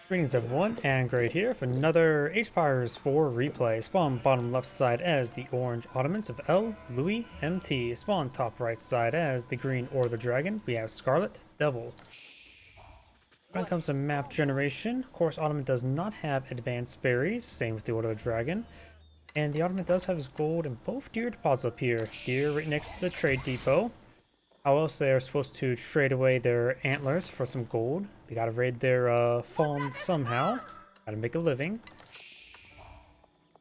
Greetings everyone, and Great here for another H-Pires 4 replay. Spawn bottom left side as the orange Ottomans of El.loueMT. Spawn top right side as the green or the dragon. We have Scarlet, Devil. When it comes to map generation, of course Ottoman does not have advanced berries, same with the Order of the Dragon. And the Ottoman does have his gold in both deer deposits up here. Deer right next to the trade depot. How else they are supposed to trade away their antlers for some gold? They gotta raid their fawns somehow. Gotta make a living.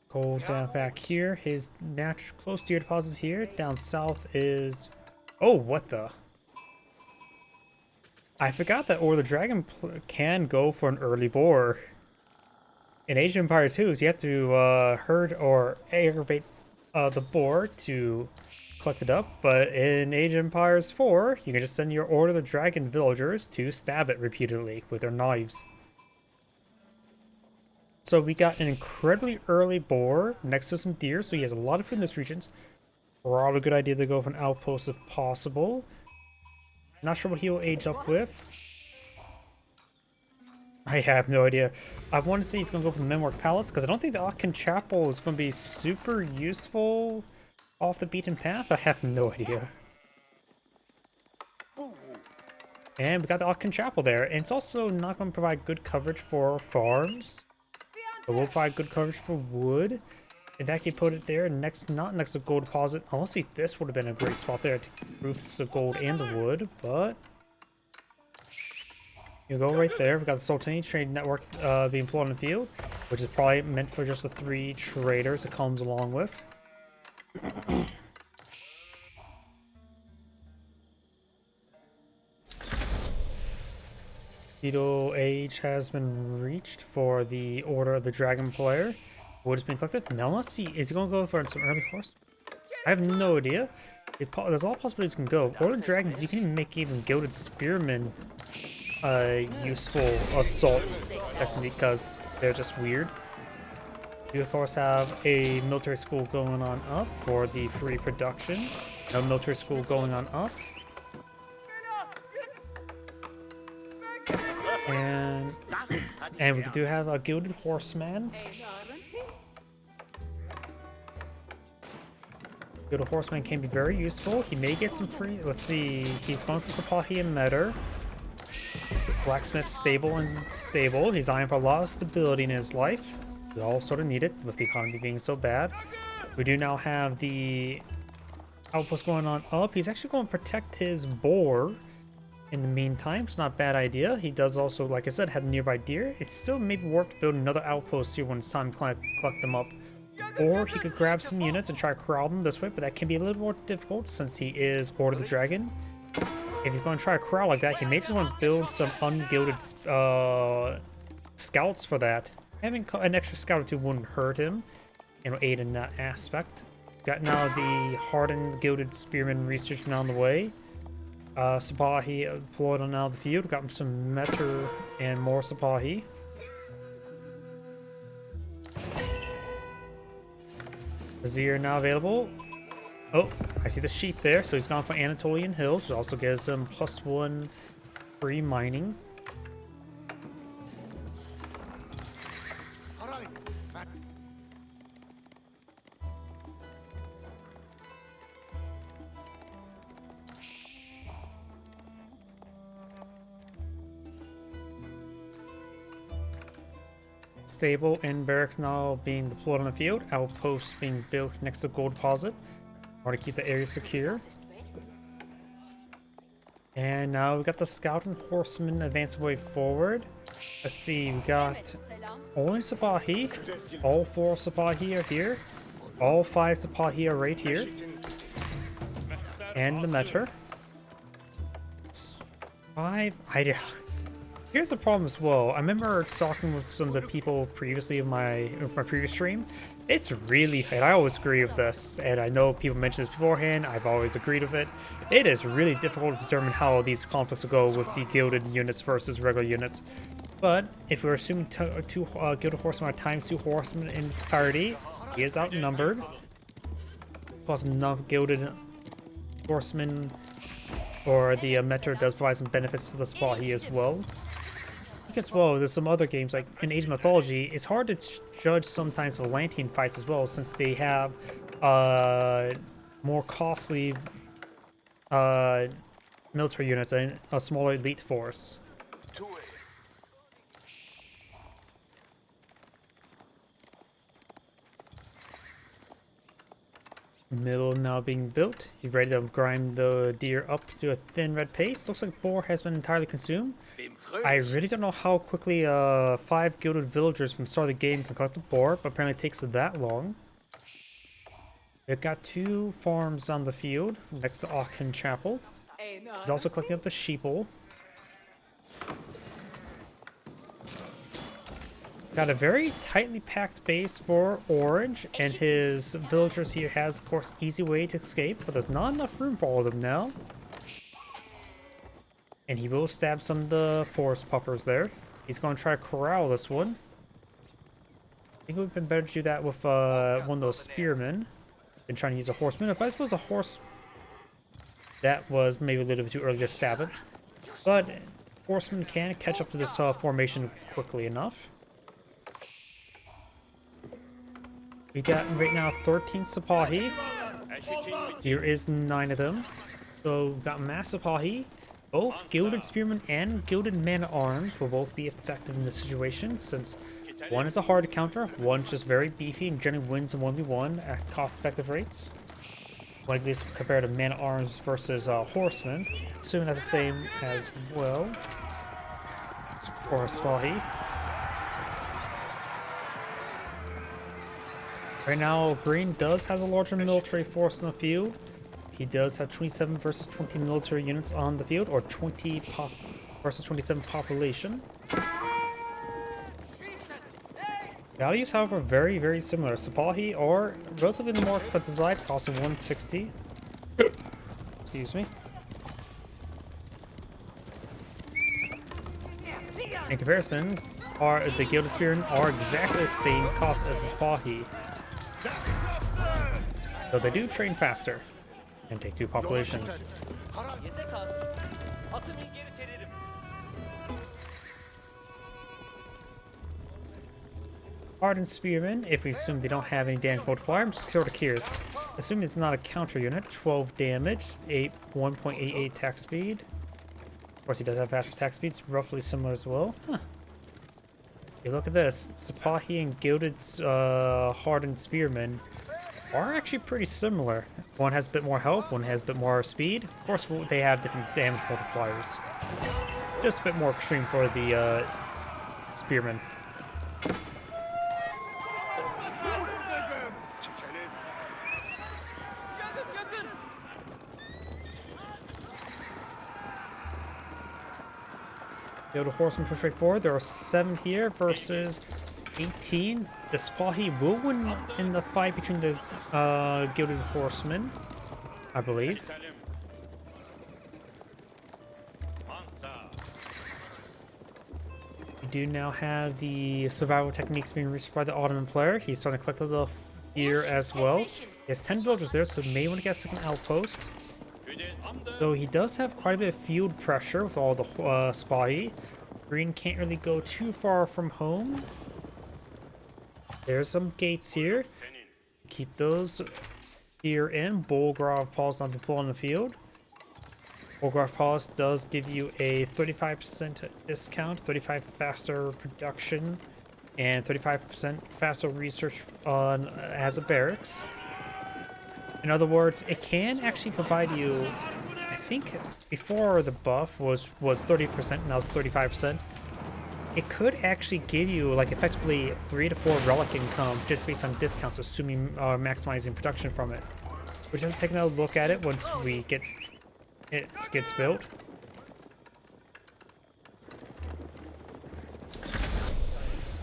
Gold down back here. His natural close deer deposits here. Down south is... Oh, what the? I forgot that Or the Dragon can go for an early boar. In Age of Empire 2, you have to herd or aggravate the boar to collect it up, but in Age of Empires 4, you can just send your Order of the Dragon villagers to stab it repeatedly with their knives. So we got an incredibly early boar next to some deer, so he has a lot of food in this region. Probably a good idea to go for an outpost if possible. Not sure what he'll age up with. I have no idea. I want to say he's going to go for the Memoir Palace, because I don't think the Aachen Chapel is going to be super useful off the beaten path. I have no idea. And we got the Aachen Chapel there. And it's also not going to provide good coverage for farms. It will provide good coverage for wood. In fact, he put it there next, not next to gold deposit. Honestly, this would have been a great spot there to boost the gold and the wood, but you go right there. We got the Sultani trade network being employed on the field, which is probably meant for just the 3 traders it comes along with. Feudal age has been reached for the Order of the Dragon player. Wood has been collected. Now let's see, is he going to go for some early horse? I have no idea. There's all possibilities can go. Order of Dragons, you can even make even Gilded Spearmen useful assault technique because they're just weird. You of course have a military school going on up for the free production. No military school going on up. And we do have a Gilded Horseman. Gilded Horseman can be very useful. He may get some free... Let's see. He's going for Sapahi and Metter. Blacksmith stable and stable. He's eyeing for a lot of stability in his life. We all sort of need it with the economy being so bad. We do now have the outpost going on up. He's actually going to protect his boar in the meantime. It's not a bad idea. He does also, like I said, have nearby deer. It's still maybe worth building another outpost here when it's time to collect them up. Or he could grab some units and try to corral them this way, but that can be a little more difficult since he is Order of the Dragon. If he's going to try a corral like that, he may just want to build some ungilded scouts for that. Having an extra scout or 2 wouldn't hurt him, and will aid in that aspect. Got now the hardened gilded spearman research now on the way. Sapahi deployed on now the field. Got some Metter and more Sapahi. Vizier now available. Oh, I see the sheep there, so he's gone for Anatolian Hills, which also gives him +1 free mining. Stable and barracks now being deployed on the field. Outposts being built next to gold deposit. Or to keep the area secure. And now we got the scout and horsemen advancing way forward. Let's see, we got only Sapahi. All 4 Sapahi are here. All 5 Sapahi are right here. And the Metter. 5. Here's the problem as well. I remember talking with some of the people previously of my previous stream. It's really, and I always agree with this, and I know people mentioned this beforehand, I've always agreed with it. It is really difficult to determine how these conflicts will go with the gilded units versus regular units. But if we're assuming two gilded horsemen are times 2 horsemen in entirety, he is outnumbered. Plus enough gilded horsemen, or the Metter does provide some benefits for the Spahi as well. think as well, there's some other games like in Age of Mythology, it's hard to judge sometimes Atlantean fights as well, since they have more costly military units and a smaller elite force. Middle now being built. He's ready to grind the deer up to a thin red paste. Looks like boar has been entirely consumed. I really don't know how quickly 5 gilded villagers from the start of the game can collect the boar, but apparently it takes that long. We've got 2 farms on the field next to Auckland Chapel. He's also collecting up the sheeple. Got a very tightly packed base for Orange, and his villagers here has, of course, easy way to escape, but there's not enough room for all of them now. And he will stab some of the forest puffers there. He's going to try to corral this one. I think it would have been better to do that with one of those spearmen than trying to use a horseman. But I suppose a horse, that was maybe a little bit too early to stab it. But horsemen can catch up to this formation quickly enough. We got right now 13 Sipahi. Here is 9 of them. So we've got mass Sipahi. Both gilded spearmen and gilded man-at-arms will both be effective in this situation, since one is a hard counter, one's just very beefy and generally wins in 1v1 at cost-effective rates. Like this compared to man-at-arms versus horsemen. Assuming that's the same as well for Sipahi. Right now, Green does have a larger military force in the field. He does have 27 versus 20 military units on the field, or 20 versus 27 population. Values, however, very, very similar. Sipahi are relatively the more expensive side, costing 160. Excuse me. In comparison, the Gilded Spearmen are exactly the same cost as Sipahi. Though they do train faster and take 2 population. Hardened Spearmen, if we assume they don't have any damage multiplier, I'm just sort of curious. Assuming it's not a counter unit, 12 damage, 1.88 attack speed. Of course, he does have fast attack speeds, roughly similar as well. Huh. Hey, look at this. Sipahi and Gilded Hardened Spearmen are actually pretty similar. One has a bit more health, one has a bit more speed. Of course, they have different damage multipliers. Just a bit more extreme for the Spearmen. The horsemen push right forward. There are 7 here versus 18. The Sipahi will win in the fight between the Gilded Horsemen, I believe. We do now have the survival techniques being researched by the Ottoman player. He's starting to collect a little here as well. He has 10 villagers there, so he may want to get a second outpost. Though he does have quite a bit of field pressure with all the Sipahi. Green can't really go too far from home. There's some gates here. Keep those here in. Bulgrave Paul's not been put on the field. Bulgrave Paul's does give you a 35% discount, 35 faster production, and 35% faster research on as a barracks. In other words, it can actually provide you, I think before the buff was 30%, now it's 35%. It could actually give you like effectively 3 to 4 relic income just based on discounts, assuming maximizing production from it. We're just taking a look at it once we get it gets built.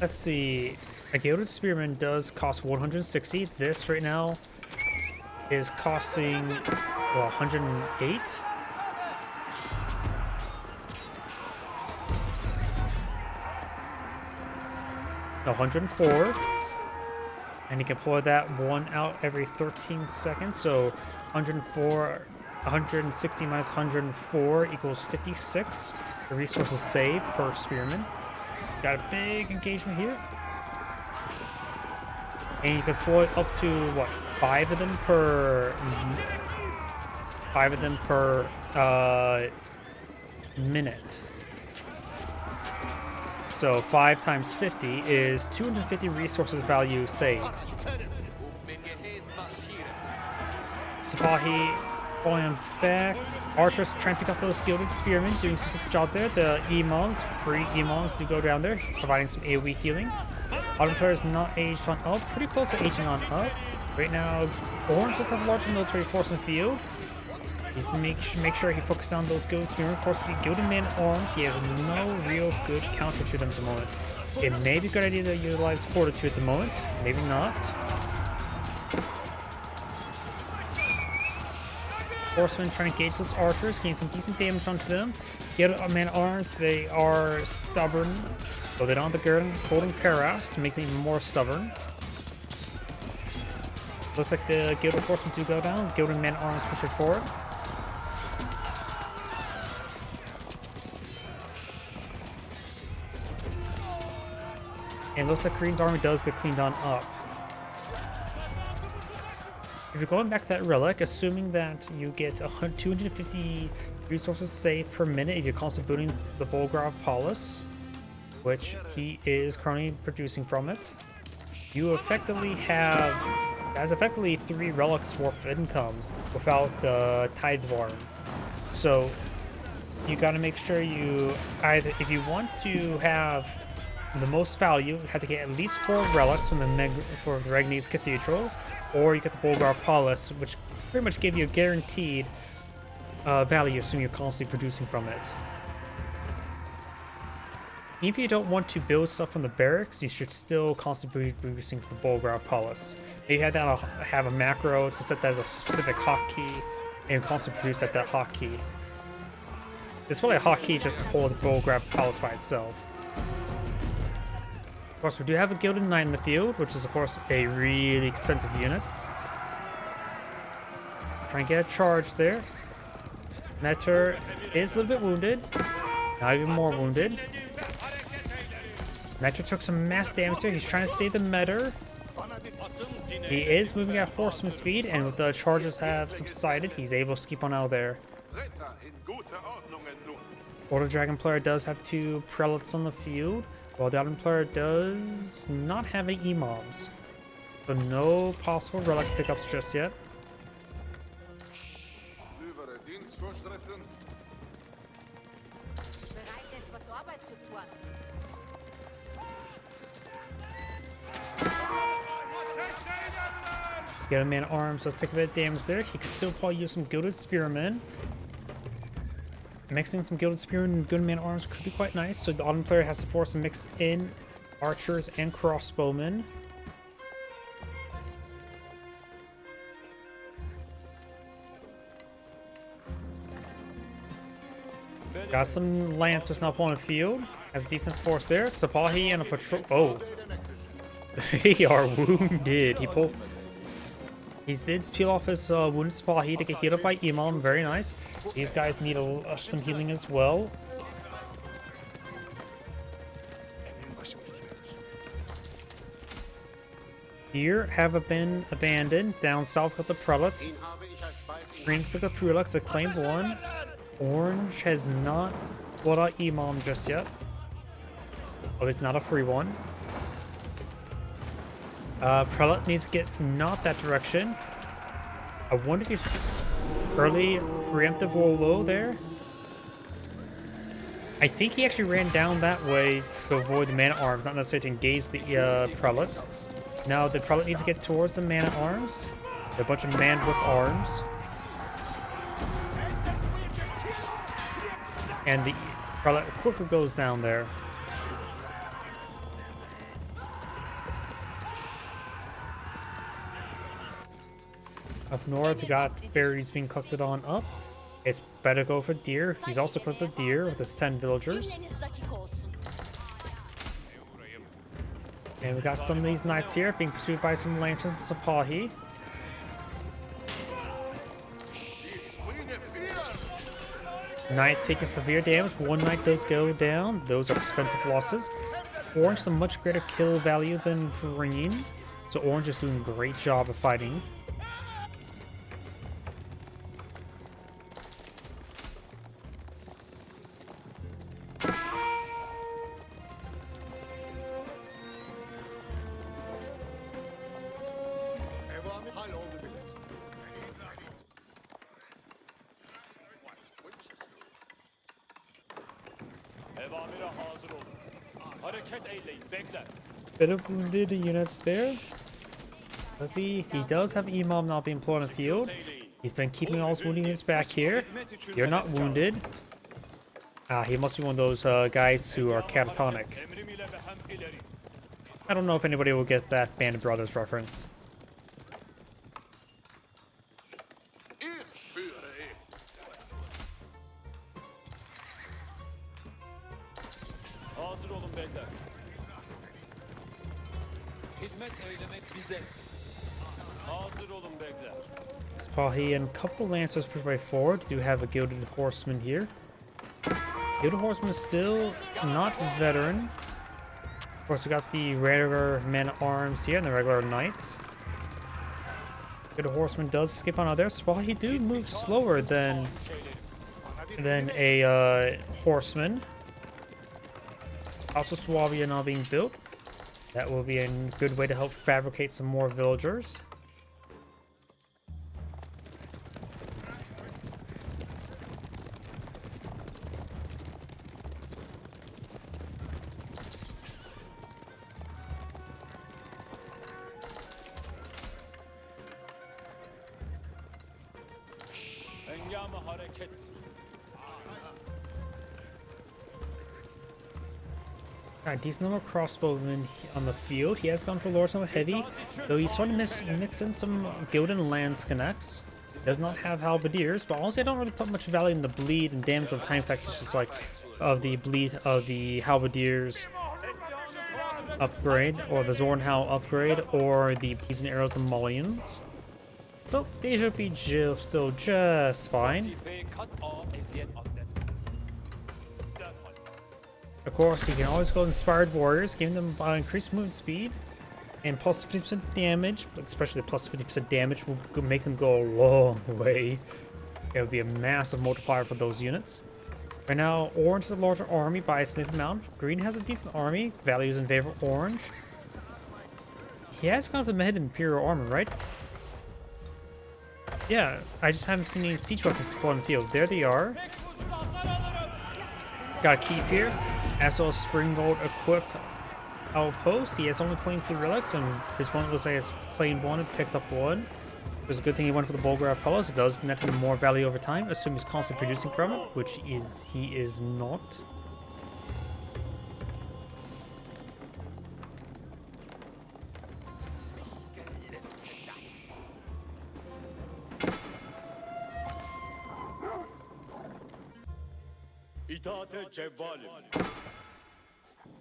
Let's see. A Gilded Spearman does cost 160. This right now is costing 108. No, 104. And you can pull that one out every 13 seconds. So 160 minus 104 equals 56. The resources saved per spearman. Got a big engagement here. And you can deploy up to, what, 5 of them per... 5 of them per minute. So 5 times 50 is 250 resources value saved. Sipahi falling back. Archers trying to pick up those gilded spearmen, doing some good job there. The imams, free imams, do go down there, providing some AoE healing. Ottoman player is not aged on up, pretty close to aging on up. Right now, Orange does have a large military force in the field. He's to make sure he focuses on those gilded spearmen. Of course, the gilded man arms, he has no real good counter to them at the moment. It may be a good idea to utilize fortitude at the moment, maybe not. Horsemen trying to engage those archers, gain some decent damage onto them. Gilded man arms, they are stubborn, so they don't have the golden cuirass to make them even more stubborn. Looks like the gilded horsemen do go down. Gilded man arms push it forward. And it looks like Green's army does get cleaned on up. If you're going back to that relic, assuming that you get 250 resources saved per minute if you're constantly booting the Bolgraf Palace, which he is currently producing from it, you effectively have, as effectively 3 relics worth of income without Tidvarn. So you got to make sure you either, if you want to have the most value, you have to get at least 4 relics from the Regnese Cathedral, or you get the Bolgraf Palace, which pretty much give you a guaranteed value, assuming you're constantly producing from it. Even if you don't want to build stuff from the barracks, you should still constantly be producing for the Bolgraf Palace. Maybe have a macro to set that as a specific hotkey, and constantly produce at that hotkey. It's probably a hotkey just to hold the Bolgraf Palace by itself. Of course, we do have a Gilded Knight in the field, which is, of course, a really expensive unit. Try and get a charge there. Metter is a little bit wounded. Now even more wounded. Metter took some mass damage here. He's trying to save the Metter. He is moving at horseman speed, and with the charges have subsided, he's able to keep on out of there. Order Dragon player does have 2 prelates on the field, while the Ottoman player does not have any imams. So no possible relic pickups just yet. Get a man arms, let's take a bit of damage there. He could still probably use some Gilded Spearmen. Mixing some Gilded Spearmen and Gilded Man arms could be quite nice, so the Ottoman player has to force to mix in archers and crossbowmen. Got some Lancers now on the field. Has a decent force there. Sipahi and a patrol. Oh. They are wounded. He did peel off his wounded Sipahi to get healed up by Imam. Very nice. These guys need some healing as well. Here have been abandoned. Down south with the prelate. Green's picked up 2 relics, a claimed 1. Orange has not brought out Imam just yet. Oh, it's not a free one. Prelate needs to get not that direction. I wonder if he's early preemptive low there. I think he actually ran down that way to avoid the man-at-arms, not necessarily to engage the prelate. Now the prelate needs to get towards the man-at-arms. A bunch of man with arms. And the prelate quickly goes down there. Up north, we got berries being collected on up. It's better to go for deer. He's also collected deer with his 10 villagers. And we got some of these knights here being pursued by some lancers and Sipahi. Knight taking severe damage. 1 knight does go down. Those are expensive losses. Orange has a much greater kill value than green, so orange is doing a great job of fighting. Bit of wounded units there. Let's see, he does have Imam not being employed on the field. He's been keeping all his wounded units back here. You're not wounded. He must be one of those guys who are catatonic. I don't know if anybody will get that Band of Brothers reference. Spahi and a couple Lancers push by forward. Do have a Gilded Horseman here. Gilded Horseman is still not veteran. Of course, we got the regular men-at-arms here and the regular knights. Gilded Horseman does skip on others. Spahi do move slower than a horseman. Also, Swabia now being built. That will be a good way to help fabricate some more villagers. Alright, decent number of crossbowmen on the field. He has gone for Lord of Heavy, though he's starting to mix in some Gilded Lance connects. Does not have halberdiers, but honestly I don't really put much value in the bleed and damage of time effects. It's just like of the bleed of the halberdiers upgrade, or the Zornhau upgrade, or the poison arrows and mullions. So they should be still just fine. Of course, you can always go Inspired Warriors, giving them increased movement speed and plus 50% damage, especially the plus 50% damage will make them go a long way. It would be a massive multiplier for those units. Right now, Orange is a larger army by a significant amount. Green has a decent army, values in favor of Orange. He has gone for the Mehid Imperial Armor, right? Yeah, I just haven't seen any siege weapons deployed on the field. There they are. Got a keep here. As well as Springbolt equipped outpost. He has only claimed 3 relics, and his one was I guess claimed 1 and picked up 1. It was a good thing he went for the Bulgraf Palace. It does net him more value over time, assuming he's constantly producing from it, which he is not.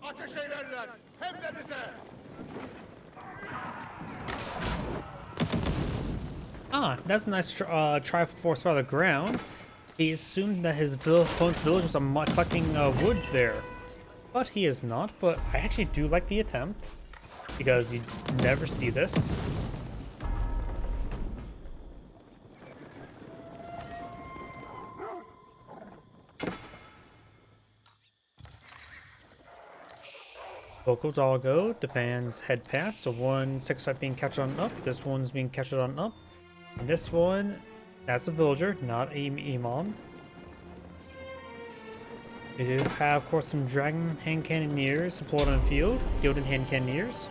Ateş ederler, hem de bize. That's a nice try force for the ground. He assumed that his opponent's villagers are collecting wood there, but he is not. But I actually do like the attempt, because you never see this. Local doggo demands head pass, so one 6-side being captured on up, this one's being captured on up, and this one, that's a villager, not a imam. We do have, of course, some dragon hand cannoneers deployed on the field, gilded hand cannoneers.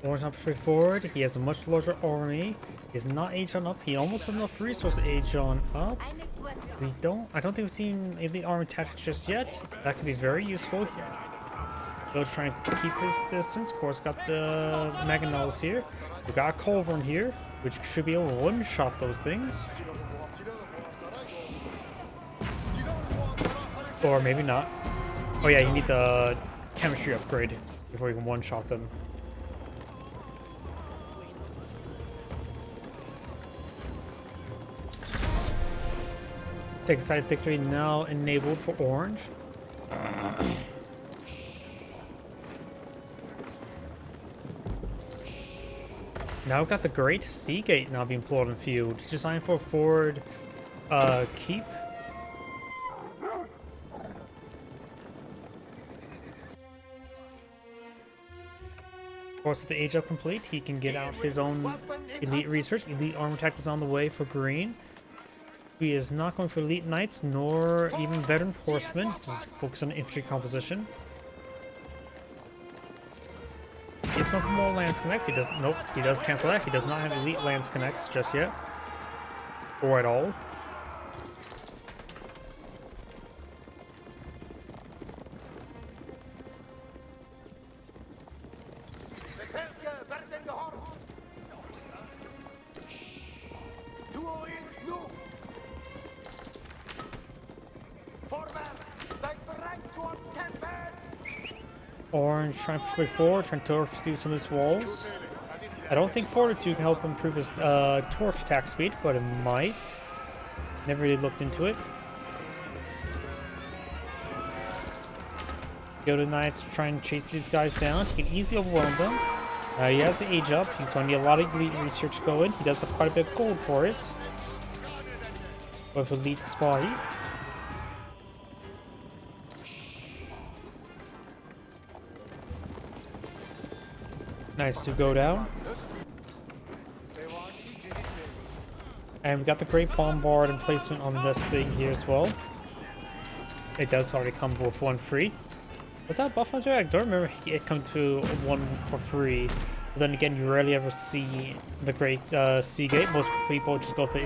Orange not straightforward. He has a much larger army. He's not Agion up. He almost has enough resource Agion up. I don't think we've seen elite army tactics just yet. That could be very useful. He'll try and keep his distance. Of course, got the Mangonels here. We got a Culverin here, which should be able to one-shot those things. Or maybe not. Oh yeah, you need the chemistry upgrade before you can one-shot them. Take side victory now enabled for orange. Now we've got the Great Sea Gate now being plotted in field. It's designed for forward keep. Of course, with the age up complete, he can get out his own elite research. Elite armor tech is on the way for green. He is not going for elite knights nor even veteran horsemen. He's focused on infantry composition. He's going for more lance connects. He doesn't. Nope. He does cancel that. He does not have elite lance connects just yet, or at all. Orange trying to push way forward, trying to torch through some of his walls. I don't think Fortitude can help improve his torch attack speed, but it might. Never really looked into it. Yoda Knights trying to chase these guys down. He can easily overwhelm them. He has the age up. He's going to need a lot of elite research going. He does have quite a bit of gold for it. With elite spotty. Nice to go down. And we got the Great Bombard emplacement on this thing here as well. It does already come with one free. Was that buff hunter? I don't remember it come to one for free. But then again, you rarely ever see the Great Sea Gate. Most people just go to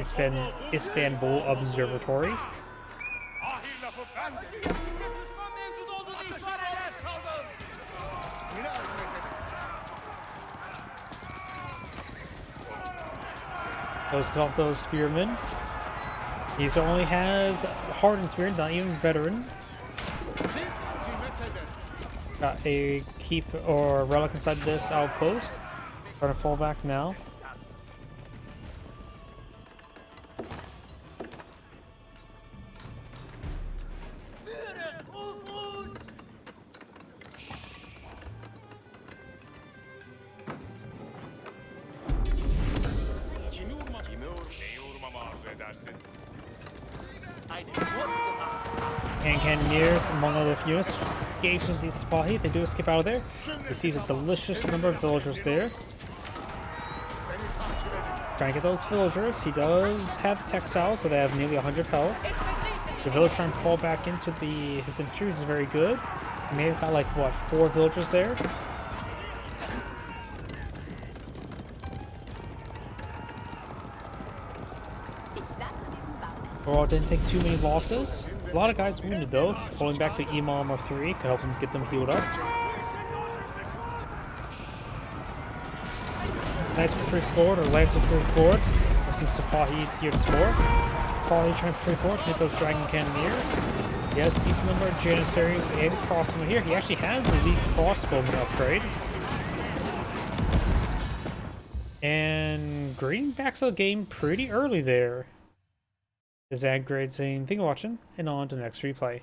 Istanbul Observatory. Those cut off those spearmen. He only has hardened spear, not even veteran. Got a keep or relic inside this outpost. Trying to fall back now. And cannoneers, among other units, engaged in the Sipahi. They do escape out of there. He sees a delicious number of villagers there. Trying to get those villagers. He does have textiles, so they have nearly 100 health. The village trying to fall back into his infantry is very good. He may have got like, what, 4 villagers there? Overall, didn't take too many losses. A lot of guys wounded though. Falling back to Imam or 3 could help him get them healed up. Nice retreat forward, or Lance retreat forward. Or some Sipahi tier 4. Sipahi trying to retreat forward to hit those Dragon Cannoneers. Yes, these number of Janissaries and crossbowmen here. He actually has elite crossbowman upgrade. And green backs the game pretty early there. This is Grade saying, thank you for watching, and on to the next replay.